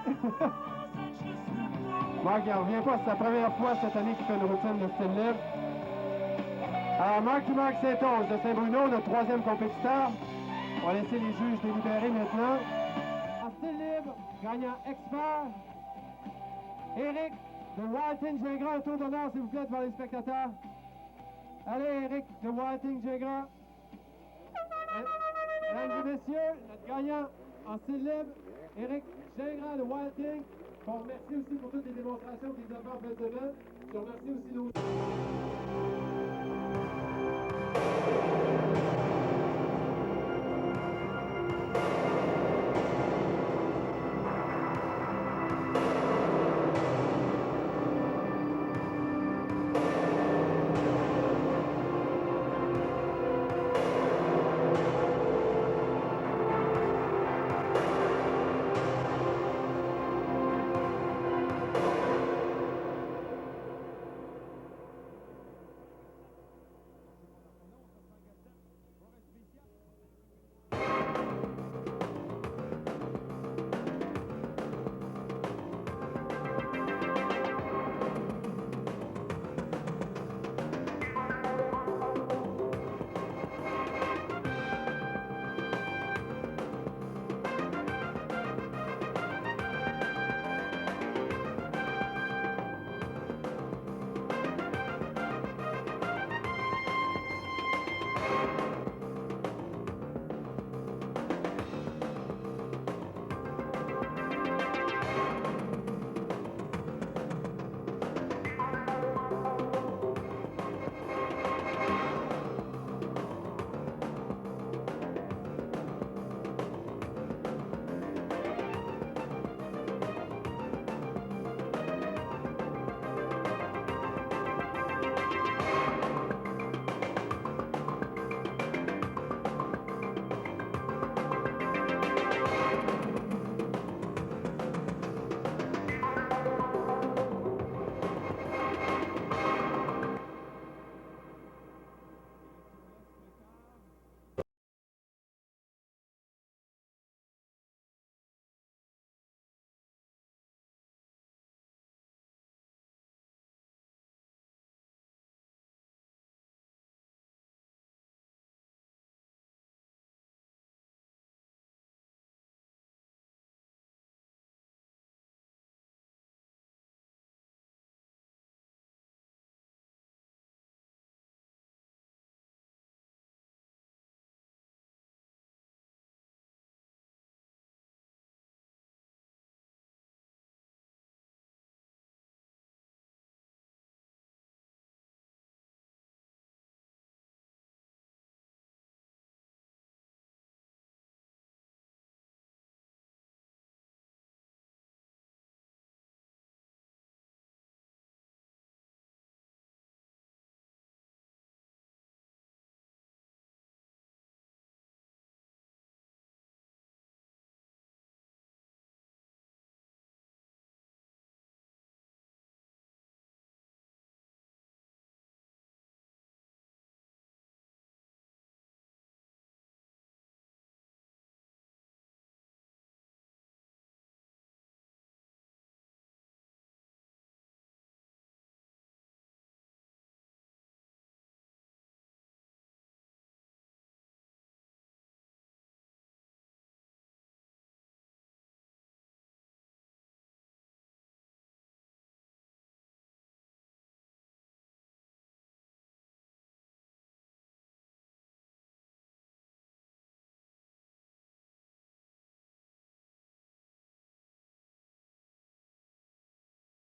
Marc, il ne revient pas. C'est la première fois cette année qu'il fait une routine de style libre. Alors, Marky Mark Saint-Onge de Saint-Bruno, notre troisième compétiteur. On va laisser les juges délibérer maintenant. En style libre, gagnant expert, Éric de Walting Gingras, un tour d'honneur, s'il vous plaît, devant les spectateurs. Allez, Éric de Walting Gingras. Mesdames et messieurs, notre gagnant en style libre, Éric Gingras de Walting. On remercie aussi pour toutes les démonstrations qu'il nous a fait en fin de semaine. Je remercie aussi nos...